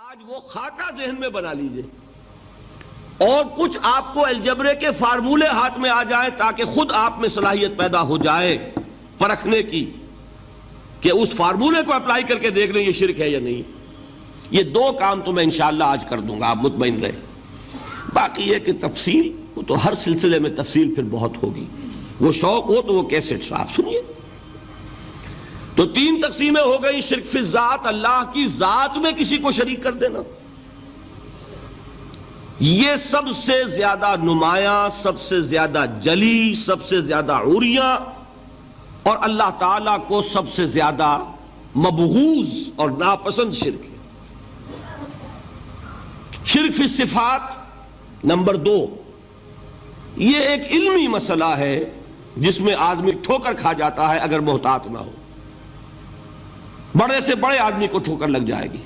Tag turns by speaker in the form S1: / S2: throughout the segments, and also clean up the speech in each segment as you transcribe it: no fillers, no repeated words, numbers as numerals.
S1: آج وہ خاکہ ذہن میں بنا لیجئے اور کچھ آپ کو الجبرے کے فارمولے ہاتھ میں آ جائیں تاکہ خود آپ میں صلاحیت پیدا ہو جائے پرکھنے کی کہ اس فارمولے کو اپلائی کر کے دیکھ لیں یہ شرک ہے یا نہیں. یہ دو کام تو میں انشاءاللہ آج کر دوں گا، آپ مطمئن رہیں. باقی یہ کہ تفصیل وہ تو ہر سلسلے میں تفصیل پھر بہت ہوگی، وہ شوق ہو تو وہ کیسٹ آپ سنیے. تو تین تقسیمیں ہو گئی. شرک فی الذات، اللہ کی ذات میں کسی کو شریک کر دینا، یہ سب سے زیادہ نمایاں، سب سے زیادہ جلی، سب سے زیادہ عریاں اور اللہ تعالیٰ کو سب سے زیادہ مبغوض اور ناپسند شرک ہے. شرک فی الصفات نمبر 2، یہ ایک علمی مسئلہ ہے جس میں آدمی ٹھوکر کھا جاتا ہے اگر محتاط نہ ہو. بڑے سے بڑے آدمی کو ٹھوکر لگ جائے گی.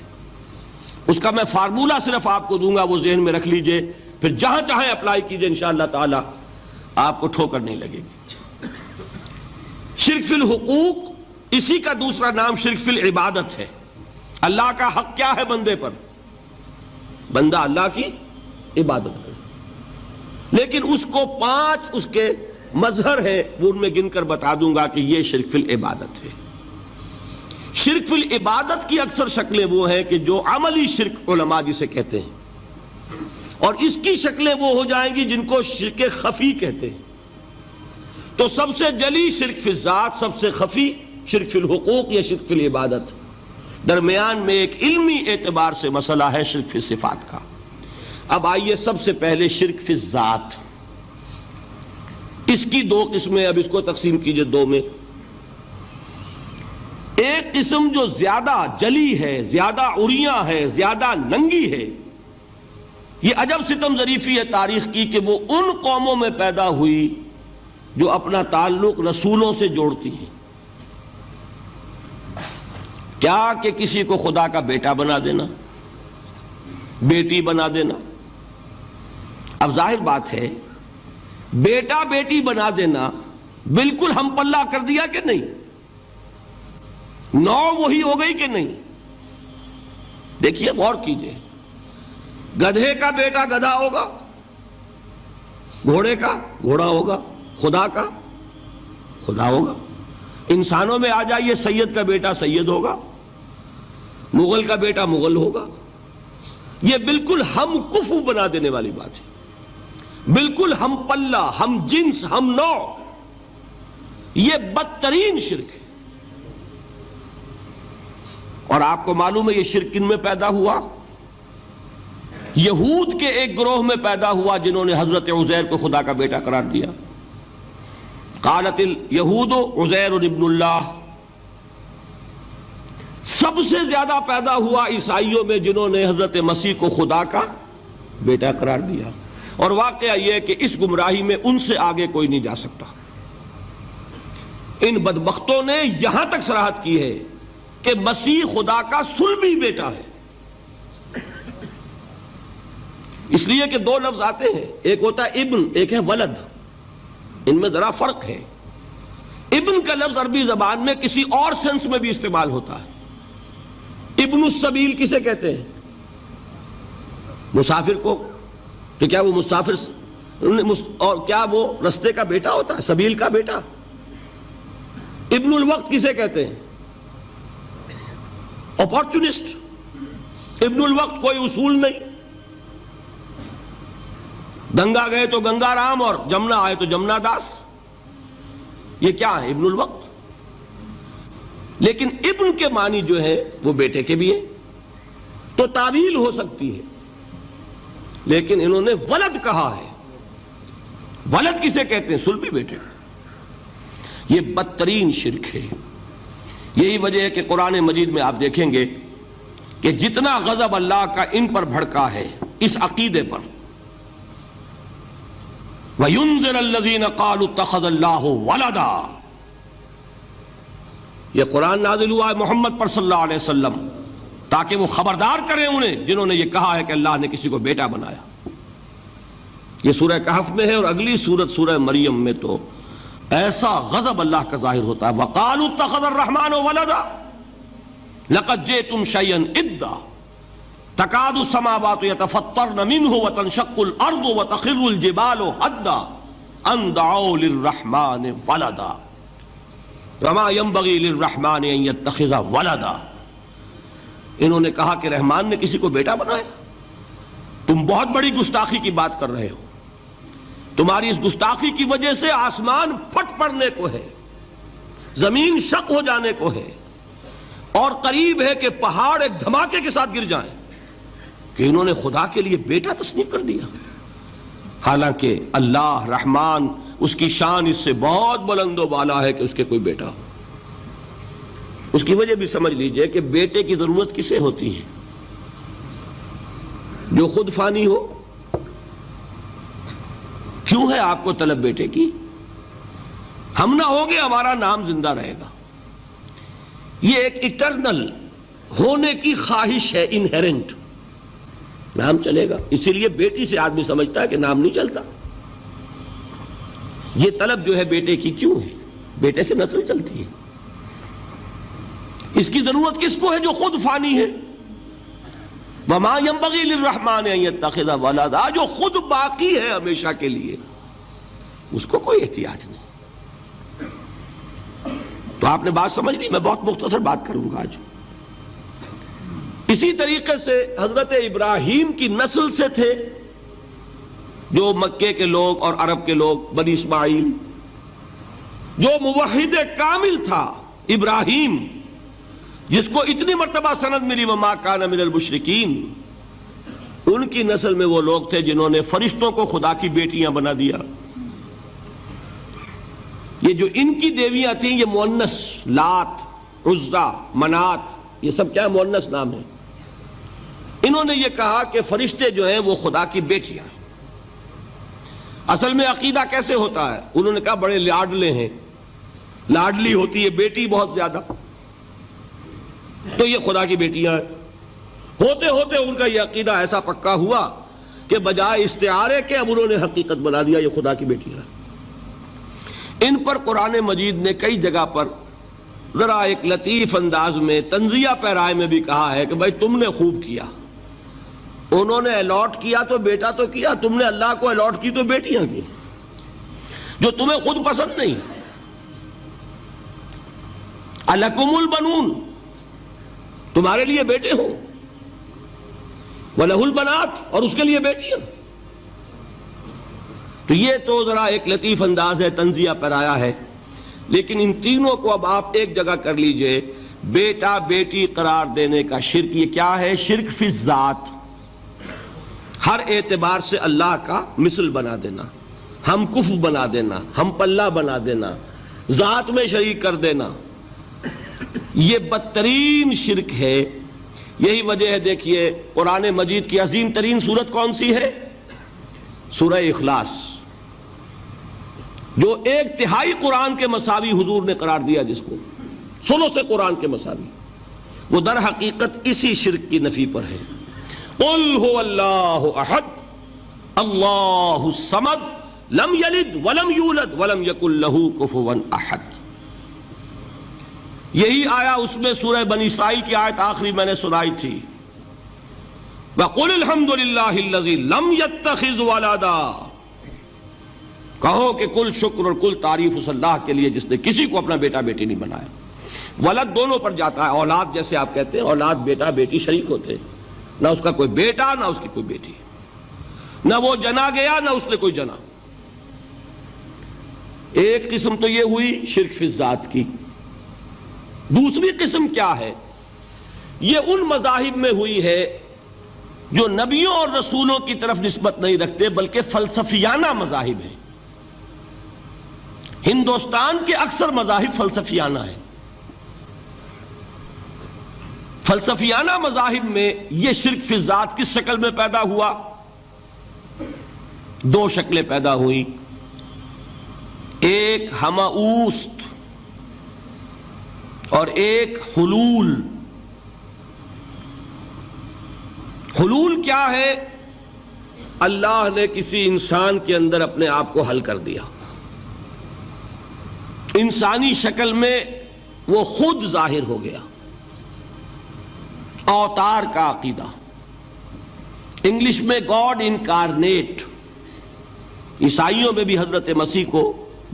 S1: اس کا میں فارمولہ صرف آپ کو دوں گا، وہ ذہن میں رکھ لیجئے، پھر جہاں چاہیں اپلائی کیجئے، انشاءاللہ تعالی آپ کو ٹھوکر نہیں لگے گی. شرک فی الحقوق، اسی کا دوسرا نام شرک فی العبادت ہے. اللہ کا حق کیا ہے بندے پر؟ بندہ اللہ کی عبادت کرے، لیکن اس کو 5 اس کے مظہر ہیں، وہ ان میں گن کر بتا دوں گا کہ یہ شرک فی العبادت ہے. شرک فی العبادت کی اکثر شکلیں وہ ہیں کہ جو عملی شرک علماء جسے کہتے ہیں، اور اس کی شکلیں وہ ہو جائیں گی جن کو شرک خفی کہتے ہیں. تو سب سے جلی شرک فی الذات، سب سے خفی شرک فی الحقوق یا شرک فی العبادت. درمیان میں ایک علمی اعتبار سے مسئلہ ہے شرک فی الصفات کا. اب آئیے سب سے پہلے شرک فی الذات. اس کی 2 قسمیں، اب اس کو تقسیم کیجئے 2 میں. ایک قسم جو زیادہ جلی ہے، زیادہ عریاں ہے، زیادہ ننگی ہے. یہ عجب ستم ظریفی ہے تاریخ کی کہ وہ ان قوموں میں پیدا ہوئی جو اپنا تعلق رسولوں سے جوڑتی ہیں. کیا کہ کسی کو خدا کا بیٹا بنا دینا، بیٹی بنا دینا. اب ظاہر بات ہے بیٹا بیٹی بنا دینا بالکل ہم پلہ کر دیا کہ نہیں؟ نو وہی ہو گئی کہ نہیں؟ دیکھیے غور کیجئے. گدھے کا بیٹا گدھا ہوگا، گھوڑے کا گھوڑا ہوگا، خدا کا خدا ہوگا. انسانوں میں آ جائیے، سید کا بیٹا سید ہوگا، مغل کا بیٹا مغل ہوگا. یہ بالکل ہم کفو بنا دینے والی بات ہے، بالکل ہم پلہ، ہم جنس، ہم نوع. یہ بدترین شرک ہے. اور آپ کو معلوم ہے یہ شرک کن میں پیدا ہوا؟ یہود کے ایک گروہ میں پیدا ہوا جنہوں نے حضرت عزیر کو خدا کا بیٹا قرار دیا. قالت الیہود عزیر ابن اللہ. سب سے زیادہ پیدا ہوا عیسائیوں میں جنہوں نے حضرت مسیح کو خدا کا بیٹا قرار دیا. اور واقعہ یہ کہ اس گمراہی میں ان سے آگے کوئی نہیں جا سکتا. ان بدبختوں نے یہاں تک صراحت کی ہے کہ مسیح خدا کا صلبی بیٹا ہے. اس لیے کہ 2 لفظ آتے ہیں، ایک ہوتا ہے ابن، ایک ہے ولد. ان میں ذرا فرق ہے. ابن کا لفظ عربی زبان میں کسی اور سینس میں بھی استعمال ہوتا ہے. ابن السبیل کسے کہتے ہیں؟ مسافر کو. تو کیا وہ مسافر اور کیا وہ رستے کا بیٹا ہوتا ہے، سبیل کا بیٹا؟ ابن الوقت کسے کہتے ہیں؟ اپارچونسٹ. ابن الوقت کوئی اصول نہیں. گنگا گئے تو گنگا رام اور جمنا آئے تو جمنا داس. یہ کیا ہے؟ ابن الوقت. لیکن ابن کے معنی جو ہے وہ بیٹے کے بھی ہے، تو تعویل ہو سکتی ہے. لیکن انہوں نے ولد کہا ہے. ولد کسے کہتے ہیں؟ صلبی بیٹے. یہ بدترین شرک ہے. یہی وجہ ہے کہ قرآن مجید میں آپ دیکھیں گے کہ جتنا غضب اللہ کا ان پر بھڑکا ہے اس عقیدے پر. وَيُنذِرَ الَّذِينَ قَالُوا اتَّخَذَ اللَّهُ وَلَدًا. یہ قرآن نازل ہوا ہے محمد پر صلی اللہ علیہ وسلم تاکہ وہ خبردار کریں انہیں جنہوں نے یہ کہا ہے کہ اللہ نے کسی کو بیٹا بنایا. یہ سورہ کہف میں ہے، اور اگلی سورت سورہ مریم میں تو ایسا غضب اللہ کا ظاہر ہوتا ہے. وَقَالُوا اتَّخَذَ الرَّحْمَنُ وَلَدًا لَقَدْ جِئْتُمْ شَيْئًا إِدًّا. تکاد السماوات یتفطرن منہ وتنشق الارض وتخر الجبال حدا ان دعوا للرحمن ولدا وما ينبغي للرحمن ان يتخذ ولدا. انہوں نے کہا کہ رحمان نے کسی کو بیٹا بنایا. تم بہت بڑی گستاخی کی بات کر رہے ہو. تمہاری اس گستاخی کی وجہ سے آسمان پھٹ پڑنے کو ہے, زمین شق ہو جانے کو ہے, اور قریب ہے کہ پہاڑ ایک دھماکے کے ساتھ گر جائیں, کہ انہوں نے خدا کے لیے بیٹا تصنیف کر دیا. حالانکہ اللہ رحمان, اس کی شان اس سے بہت بلند و بالا ہے کہ اس کے کوئی بیٹا ہو. اس کی وجہ بھی سمجھ لیجئے کہ بیٹے کی ضرورت کسے ہوتی ہے؟ جو خود فانی ہو. کیوں ہے آپ کو طلب بیٹے کی؟ ہم نہ ہوگے ہمارا نام زندہ رہے گا. یہ ایک ایٹرنل ہونے کی خواہش ہے, انہیرنٹ. نام چلے گا, اسی لیے بیٹی سے آدمی سمجھتا ہے کہ نام نہیں چلتا. یہ طلب جو ہے بیٹے کی کیوں ہے؟ بیٹے سے نسل چلتی ہے. اس کی ضرورت کس کو ہے؟ جو خود فانی ہے. وَمَا يَنبَغِي لِلرَّحْمَنِ أَن يَتَّخِذَ وَلَدًا, جو خود باقی ہے ہمیشہ کے لیے, اس کو کوئی احتیاج نہیں. تو آپ نے بات سمجھ لی. میں بہت مختصر بات کروں گا آج. اسی طریقے سے حضرت ابراہیم کی نسل سے تھے جو مکے کے لوگ اور عرب کے لوگ, بنی اسماعیل. جو موحد کامل تھا ابراہیم, جس کو اتنی مرتبہ سند ملی وما کان من المشرکین, ان کی نسل میں وہ لوگ تھے جنہوں نے فرشتوں کو خدا کی بیٹیاں بنا دیا. یہ جو ان کی دیویاں تھیں یہ مؤنث, لات, عزا, منات, یہ سب کیا مؤنث نام ہے. انہوں نے یہ کہا کہ فرشتے جو ہیں وہ خدا کی بیٹیاں ہیں. اصل میں عقیدہ کیسے ہوتا ہے؟ انہوں نے کہا بڑے لاڈلے ہیں, لاڈلی ہوتی ہے بیٹی بہت زیادہ, تو یہ خدا کی بیٹیاں ہیں. ہوتے ہوتے ان کا یہ عقیدہ ایسا پکا ہوا کہ بجائے استعارے کے اب انہوں نے حقیقت بنا دیا یہ خدا کی بیٹیاں ہیں. ان پر قرآن مجید نے کئی جگہ پر ذرا ایک لطیف انداز میں تنزیہ پیرائے میں بھی کہا ہے کہ بھائی تم نے خوب کیا. انہوں نے الاٹ کیا تو بیٹا تو کیا, تم نے اللہ کو الاٹ کی تو بیٹیاں کی, جو تمہیں خود پسند نہیں. الکم البنون, تمہارے لیے بیٹے ہوں, وَلَهُ الْبَنَاتُ, اور اس کے لیے بیٹیاں. تو یہ تو ذرا ایک لطیف انداز ہے, تنزیہ پیرایا ہے. لیکن ان تینوں کو اب آپ ایک جگہ کر لیجئے. بیٹا بیٹی قرار دینے کا شرک, یہ کیا ہے؟ شرک فی الذات, ہر اعتبار سے اللہ کا مثل بنا دینا, ہم کف بنا دینا, ہم پلہ بنا دینا, ذات میں شریک کر دینا. یہ بدترین شرک ہے. یہی وجہ ہے, دیکھیے قرآن مجید کی عظیم ترین سورت کون سی ہے؟ سورہ اخلاص, جو ایک تہائی قرآن کے مساوی حضور نے قرار دیا, جس کو سنو سے قرآن کے مساوی, وہ در حقیقت اسی شرک کی نفی پر ہے. قل هو اللہ احد اللہ الصمد لم یلد ولم یولد ولم یکن لہ کفوا احد. یہی آیا اس میں سورہ بنی اسرائیل کی آیت آخری میں نے سنائی تھی, وَقُلِ الْحَمْدُ لِلَّهِ الَّذِي لَمْ يَتَّخِذْ وَلَدًا. کہو کہ کل شکر اور کل تعریف اس اللہ کے لیے جس نے کسی کو اپنا بیٹا بیٹی نہیں بنایا. ولد دونوں پر جاتا ہے, اولاد جیسے آپ کہتے ہیں, اولاد بیٹا بیٹی شریک ہوتے ہیں, نہ اس کا کوئی بیٹا نہ اس کی کوئی بیٹی, نہ وہ جنا گیا نہ اس نے کوئی جنا. ایک قسم تو یہ ہوئی شرک فی الذات کی. دوسری قسم کیا ہے؟ یہ ان مذاہب میں ہوئی ہے جو نبیوں اور رسولوں کی طرف نسبت نہیں رکھتے بلکہ فلسفیانہ مذاہب ہیں. ہندوستان کے اکثر مذاہب فلسفیانہ ہیں. فلسفیانہ مذاہب میں یہ شرک فی الذات کس شکل میں پیدا ہوا؟ دو شکلیں پیدا ہوئیں. ایک ہماوست اور ایک حلول. حلول کیا ہے؟ اللہ نے کسی انسان کے اندر اپنے آپ کو حل کر دیا, انسانی شکل میں وہ خود ظاہر ہو گیا. اوتار کا عقیدہ, انگلش میں گاڈ انکارنیٹ، عیسائیوں میں بھی حضرت مسیح کو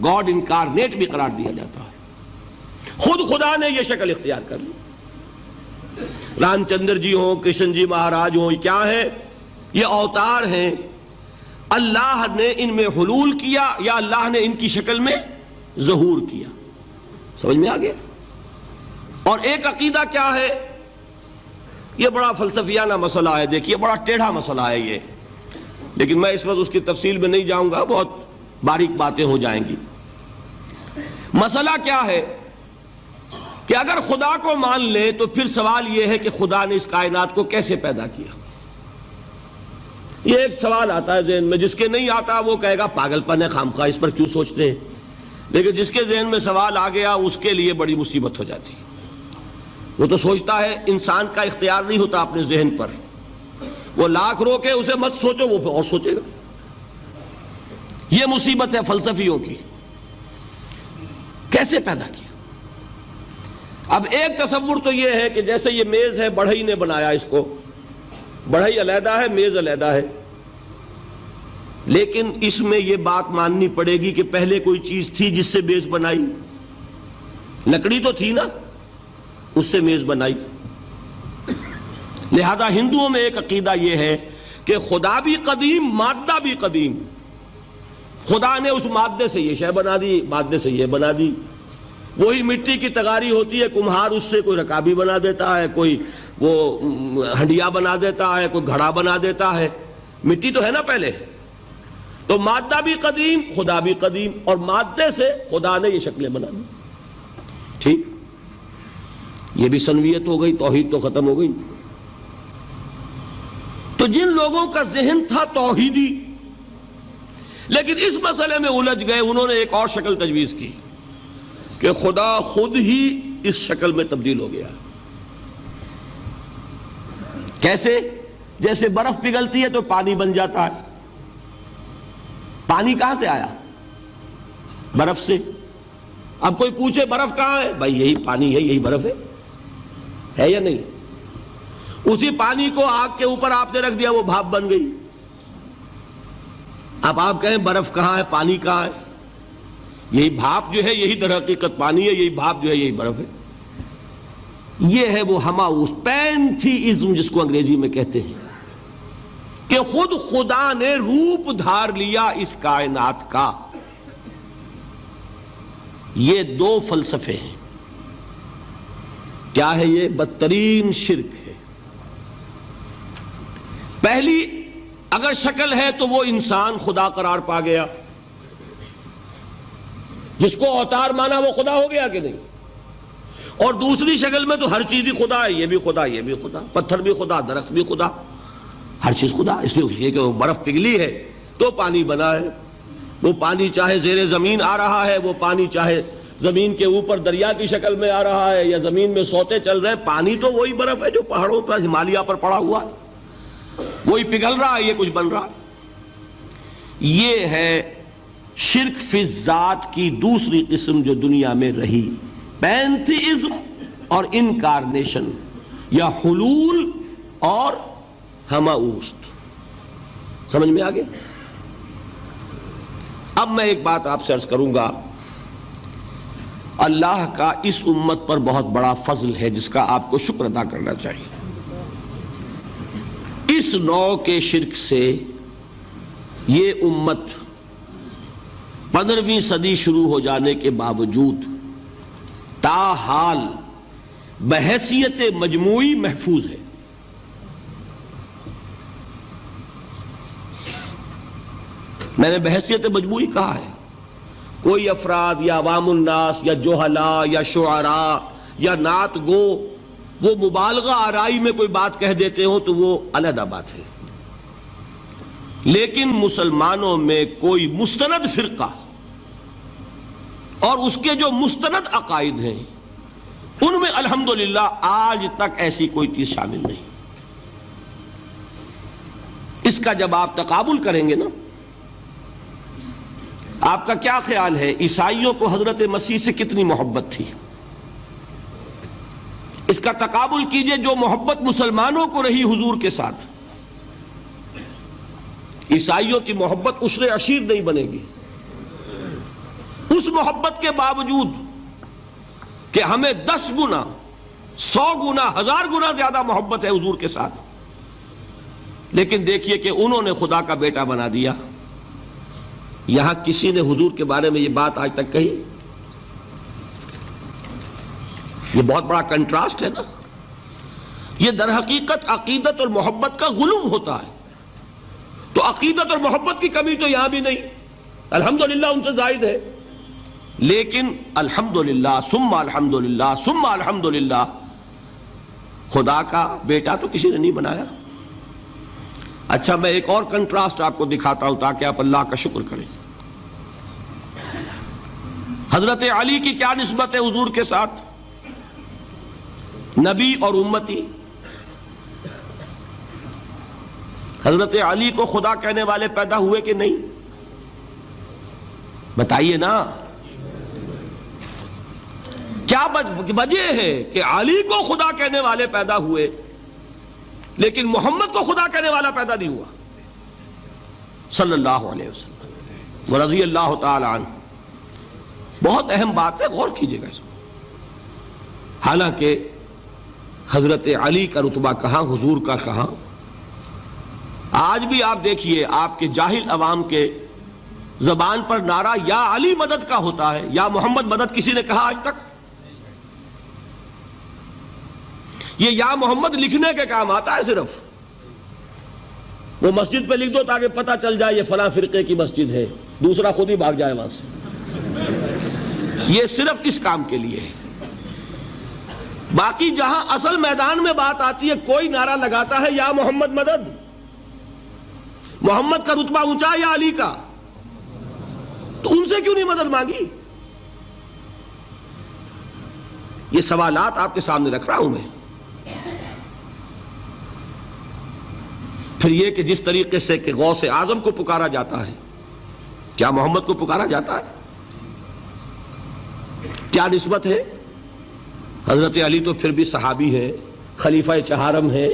S1: گاڈ انکارنیٹ بھی قرار دیا جاتا ہے۔ خود خدا نے یہ شکل اختیار کر لی۔ رام چندر جی ہوں، کرشن جی مہاراج ہوں، کیا ہے؟ یہ اوتار ہیں، اللہ نے ان میں حلول کیا یا اللہ نے ان کی شکل میں ظہور کیا۔ سمجھ میں آ گیا؟ اور ایک عقیدہ کیا ہے؟ یہ بڑا فلسفیانہ مسئلہ ہے، دیکھیے بڑا ٹیڑھا مسئلہ ہے یہ، لیکن میں اس وقت اس کی تفصیل میں نہیں جاؤں گا، بہت باریک باتیں ہو جائیں گی۔ مسئلہ کیا ہے کہ اگر خدا کو مان لے تو پھر سوال یہ ہے کہ خدا نے اس کائنات کو کیسے پیدا کیا؟ یہ ایک سوال آتا ہے ذہن میں، جس کے نہیں آتا وہ کہے گا پاگل پن ہے، خامخواہ اس پر کیوں سوچتے ہیں، لیکن جس کے ذہن میں سوال آ گیا اس کے لیے بڑی مصیبت ہو جاتی ہے۔ وہ تو سوچتا ہے انسان کا اختیار نہیں ہوتا اپنے ذہن پر، وہ لاکھ روکے اسے مت سوچو، وہ اور سوچے گا۔ یہ مصیبت ہے فلسفیوں کی، کیسے پیدا کیا؟ اب ایک تصور تو یہ ہے کہ جیسے یہ میز ہے، بڑھئی نے بنایا اس کو، بڑھئی علیحدہ ہے، میز علیحدہ ہے، لیکن اس میں یہ بات ماننی پڑے گی کہ پہلے کوئی چیز تھی جس سے میز بنائی، لکڑی تو تھی نا، اس سے میز بنائی۔ لہذا ہندوؤں میں ایک عقیدہ یہ ہے کہ خدا بھی قدیم، مادہ بھی قدیم، خدا نے اس مادے سے یہ شے بنا دی، مادے سے یہ بنا دی۔ وہی مٹی کی تغاری ہوتی ہے، کمہار اس سے کوئی رکابی بنا دیتا ہے، کوئی وہ ہنڈیا بنا دیتا ہے، کوئی گھڑا بنا دیتا ہے، مٹی تو ہے نا پہلے۔ تو مادہ بھی قدیم، خدا بھی قدیم، اور مادے سے خدا نے یہ شکلیں بنا دی۔ ٹھیک، یہ بھی سنویت ہو گئی، توحید تو ختم ہو گئی۔ تو جن لوگوں کا ذہن تھا توحیدی لیکن اس مسئلے میں الجھ گئے، انہوں نے ایک اور شکل تجویز کی کہ خدا خود ہی اس شکل میں تبدیل ہو گیا۔ کیسے؟ جیسے برف پگھلتی ہے تو پانی بن جاتا ہے۔ پانی کہاں سے آیا؟ برف سے۔ اب کوئی پوچھے برف کہاں ہے؟ بھائی یہی پانی ہے، یہی برف ہے یا نہیں؟ اسی پانی کو آگ کے اوپر آپ نے رکھ دیا، وہ بھاپ بن گئی۔ اب آپ کہیں برف کہاں ہے، پانی کہاں ہے؟ یہی بھاپ جو ہے یہی در حقیقت پانی ہے، یہی بھاپ جو ہے یہی برف ہے۔ یہ ہے وہ ہماؤس پینتھیزم جس کو انگریزی میں کہتے ہیں، کہ خود خدا نے روپ دھار لیا اس کائنات کا۔ یہ دو فلسفے ہیں۔ کیا ہے یہ؟ بدترین شرک ہے۔ پہلی اگر شکل ہے تو وہ انسان خدا قرار پا گیا، جس کو اوتار مانا وہ خدا ہو گیا کہ نہیں؟ اور دوسری شکل میں تو ہر چیز ہی خدا ہے، یہ بھی خدا، یہ بھی خدا، پتھر بھی خدا، درخت بھی خدا، ہر چیز خدا۔ اس لیے کہ وہ برف پگھلی ہے تو پانی بنا ہے، وہ پانی چاہے زیر زمین آ رہا ہے، وہ پانی چاہے زمین کے اوپر دریا کی شکل میں آ رہا ہے یا زمین میں سوتے چل رہے ہیں، پانی تو وہی برف ہے جو پہاڑوں پر ہمالیہ پر پڑا ہوا ہے، وہی پگھل رہا ہے، یہ کچھ بن رہا ہے۔ یہ ہے شرک فی الذات کی دوسری قسم جو دنیا میں رہی، پینتھیزم اور انکارنیشن، یا حلول اور ہماؤست۔ سمجھ میں آگے؟ اب میں ایک بات آپ سے عرض کروں گا، اللہ کا اس امت پر بہت بڑا فضل ہے جس کا آپ کو شکر ادا کرنا چاہیے۔ اس نوع کے شرک سے یہ امت 15ویں صدی شروع ہو جانے کے باوجود تاحال بحیثیت مجموعی محفوظ ہے۔ میں نے بحیثیت مجموعی کہا ہے، کوئی افراد یا عوام الناس یا جوہلا یا شعراء یا نعت گو وہ مبالغہ آرائی میں کوئی بات کہہ دیتے ہوں تو وہ علیحدہ بات ہے، لیکن مسلمانوں میں کوئی مستند فرقہ اور اس کے جو مستند عقائد ہیں ان میں الحمدللہ آج تک ایسی کوئی چیز شامل نہیں۔ اس کا جب آپ تقابل کریں گے نا، آپ کا کیا خیال ہے عیسائیوں کو حضرت مسیح سے کتنی محبت تھی؟ اس کا تقابل کیجئے جو محبت مسلمانوں کو رہی حضور کے ساتھ، عیسائیوں کی محبت عشر عشیر نہیں بنے گی، اس محبت کے باوجود کہ ہمیں 10 گنا 100 گنا 1000 گنا زیادہ محبت ہے حضور کے ساتھ، لیکن دیکھیے کہ انہوں نے خدا کا بیٹا بنا دیا۔ یہاں کسی نے حضور کے بارے میں یہ بات آج تک کہی؟ یہ بہت بڑا کنٹراسٹ ہے نا۔ یہ در حقیقت عقیدت اور محبت کا غلو ہوتا ہے۔ تو عقیدت اور محبت کی کمی تو یہاں بھی نہیں، الحمدللہ ان سے زائد ہے، لیکن الحمدللہ ثم الحمدللہ ثم الحمدللہ خدا کا بیٹا تو کسی نے نہیں بنایا۔ اچھا میں ایک اور کنٹراسٹ آپ کو دکھاتا ہوں تاکہ آپ اللہ کا شکر کریں۔ حضرت علی کی کیا نسبت ہے حضور کے ساتھ؟ نبی اور امتی۔ حضرت علی کو خدا کہنے والے پیدا ہوئے کہ نہیں؟ بتائیے نا، کیا وجہ ہے کہ علی کو خدا کہنے والے پیدا ہوئے لیکن محمد کو خدا کہنے والا پیدا نہیں ہوا صلی اللہ علیہ وسلم ورضی اللہ تعالی عنہ؟ بہت اہم بات ہے، غور کیجئے گا اس کو۔ حالانکہ حضرت علی کا رتبہ کہاں، حضور کا کہاں؟ آج بھی آپ دیکھیے آپ کے جاہل عوام کے زبان پر نعرہ یا علی مدد کا ہوتا ہے، یا محمد مدد کسی نے کہا آج تک؟ یہ یا محمد لکھنے کے کام آتا ہے صرف، وہ مسجد پہ لکھ دو تاکہ پتہ چل جائے یہ فلاں فرقے کی مسجد ہے، دوسرا خود ہی بھاگ جائے وہاں سے۔ یہ صرف اس کام کے لیے ہے۔ باقی جہاں اصل میدان میں بات آتی ہے کوئی نعرہ لگاتا ہے یا محمد مدد، محمد کا رتبہ اونچا یا علی کا؟ تو ان سے کیوں نہیں مدد مانگی؟ یہ سوالات آپ کے سامنے رکھ رہا ہوں میں۔ پھر یہ کہ جس طریقے سے کہ غوث اعظم کو پکارا جاتا ہے، کیا محمد کو پکارا جاتا ہے؟ کیا نسبت ہے؟ حضرت علی تو پھر بھی صحابی ہے، خلیفہ چہارم ہے،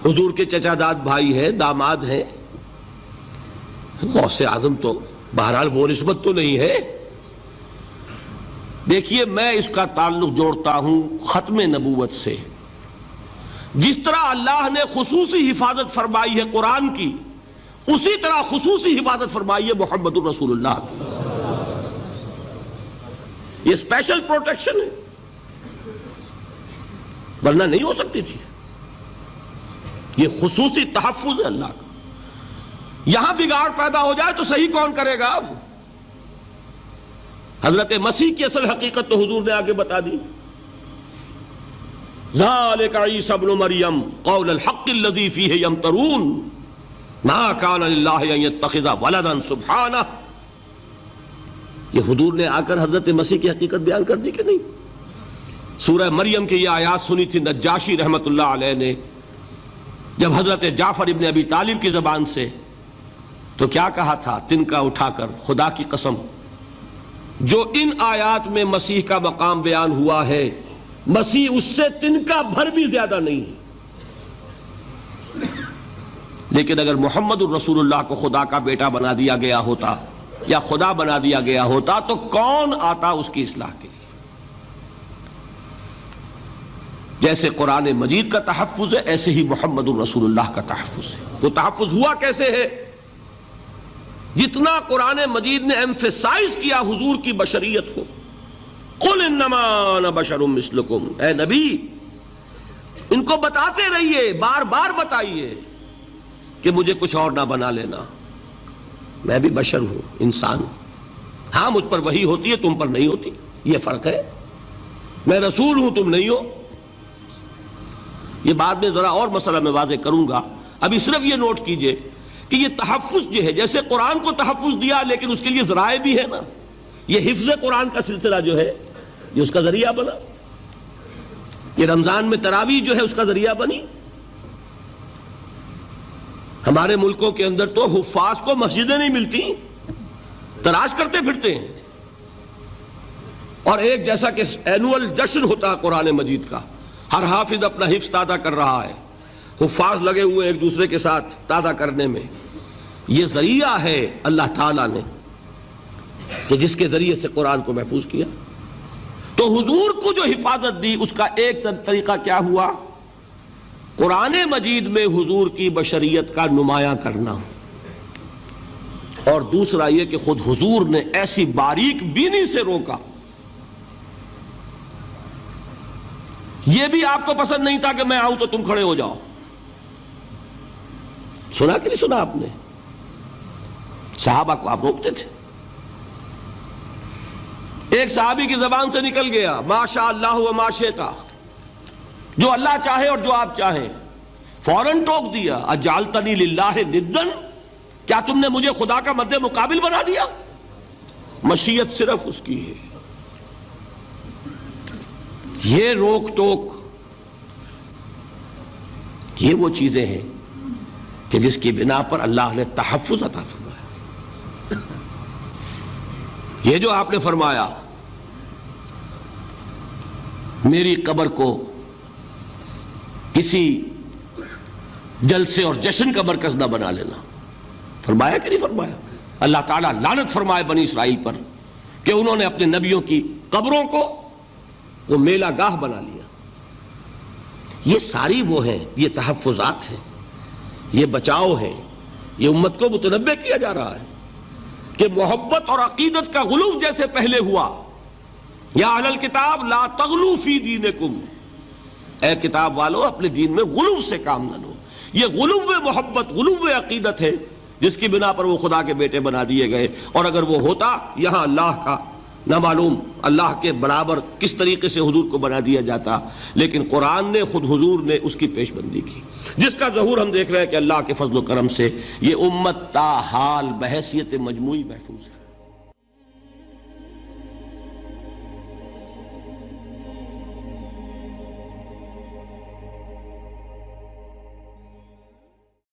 S1: حضور کے چچا داد بھائی ہے، داماد ہے۔ غوث اعظم تو بہرحال وہ نسبت تو نہیں ہے۔ دیکھیے میں اس کا تعلق جوڑتا ہوں ختم نبوت سے۔ جس طرح اللہ نے خصوصی حفاظت فرمائی ہے قرآن کی، اسی طرح خصوصی حفاظت فرمائی ہے محمد الرسول اللہ کی۔ یہ اسپیشل پروٹیکشن ہے، ورنہ نہیں ہو سکتی تھی۔ یہ خصوصی تحفظ ہے اللہ کا۔ یہاں بگاڑ پیدا ہو جائے تو صحیح کون کرے گا؟ اب حضرت مسیح کی اصل حقیقت تو حضور نے آگے بتا دی۔ ذالک عیسی ابن مریم قول الحق الذی فیہ یمترون ما کان للہ ان یتخذ ولدا سبحانہ۔ یہ حضور نے آ کر حضرت مسیح کی حقیقت بیان کر دی کہ نہیں؟ سورہ مریم کی یہ آیات سنی تھی نجاشی رحمت اللہ علیہ نے جب حضرت جعفر ابن ابی طالب کی زبان سے، تو کیا کہا تھا تنکا اٹھا کر، خدا کی قسم جو ان آیات میں مسیح کا مقام بیان ہوا ہے، مسیح اس سے تنکا بھر بھی زیادہ نہیں ہے۔ لیکن اگر محمد الرسول اللہ کو خدا کا بیٹا بنا دیا گیا ہوتا یا خدا بنا دیا گیا ہوتا تو کون آتا اس کی اصلاح کے لیے؟ جیسے قرآن مجید کا تحفظ ہے ایسے ہی محمد الرسول اللہ کا تحفظ ہے۔ وہ تحفظ ہوا کیسے ہے؟ جتنا قرآن مجید نے ایمفیسائز کیا حضور کی بشریت کو، قل انما انا بشر مثلکم، اے نبی ان کو بتاتے رہیے، بار بار بتائیے کہ مجھے کچھ اور نہ بنا لینا، میں بھی بشر ہوں، انسان ہوں۔ ہاں مجھ پر وحی ہوتی ہے، تم پر نہیں ہوتی، یہ فرق ہے۔ میں رسول ہوں، تم نہیں ہو۔ یہ بعد میں ذرا اور مسئلہ میں واضح کروں گا، ابھی صرف یہ نوٹ کیجئے کہ یہ تحفظ جو ہے، جیسے قرآن کو تحفظ دیا لیکن اس کے لیے ذرائع بھی ہے نا۔ یہ حفظ قرآن کا سلسلہ جو ہے یہ اس کا ذریعہ بنا، یہ رمضان میں تراویح جو ہے اس کا ذریعہ بنی۔ ہمارے ملکوں کے اندر تو حفاظ کو مسجدیں نہیں ملتی، تلاش کرتے پھرتے ہیں، اور ایک جیسا کہ اینول جشن ہوتا ہے قرآن مجید کا، ہر حافظ اپنا حفظ تازہ کر رہا ہے، حفاظ لگے ہوئے ایک دوسرے کے ساتھ تازہ کرنے میں۔ یہ ذریعہ ہے اللہ تعالیٰ نے کہ جس کے ذریعے سے قرآن کو محفوظ کیا. تو حضور کو جو حفاظت دی اس کا ایک طریقہ کیا ہوا؟ قرآن مجید میں حضور کی بشریت کا نمایاں کرنا، اور دوسرا یہ کہ خود حضور نے ایسی باریک بینی سے روکا. یہ بھی آپ کو پسند نہیں تھا کہ میں آؤں تو تم کھڑے ہو جاؤ. سنا کہ نہیں سنا آپ نے؟ صحابہ کو آپ روکتے تھے. ایک صحابی کی زبان سے نکل گیا ما شاء اللہ و ما شئت، جو اللہ چاہے اور جو آپ چاہیں. فوراً ٹوک دیا اجعلتنی للہ ندن، کیا تم نے مجھے خدا کا مد مقابل بنا دیا؟ مشیت صرف اس کی ہے. یہ روک ٹوک، یہ وہ چیزیں ہیں کہ جس کی بنا پر اللہ نے تحفظ عطا فرمایا. یہ جو آپ نے فرمایا میری قبر کو کسی جلسے اور جشن کا مرکز نہ بنا لینا، فرمایا کہ نہیں فرمایا؟ اللہ تعالیٰ لعنت فرمائے بنی اسرائیل پر کہ انہوں نے اپنے نبیوں کی قبروں کو وہ میلہ گاہ بنا لیا. یہ ساری وہ ہیں، یہ تحفظات ہیں، یہ بچاؤ ہے. یہ امت کو متنبہ کیا جا رہا ہے کہ محبت اور عقیدت کا غلو جیسے پہلے ہوا، یا اہل الکتاب لا تغلو فی دینکم، اے کتاب والو اپنے دین میں غلو سے کام نہ لو. یہ غلو محبت، غلو عقیدت ہے جس کی بنا پر وہ خدا کے بیٹے بنا دیے گئے. اور اگر وہ ہوتا یہاں اللہ کا نہ معلوم اللہ کے برابر کس طریقے سے حضور کو بنا دیا جاتا. لیکن قرآن نے خود حضور نے اس کی پیش بندی کی، جس کا ظہور ہم دیکھ رہے ہیں کہ اللہ کے فضل و کرم سے یہ امت تا حال بحیثیت مجموعی محفوظ ہے.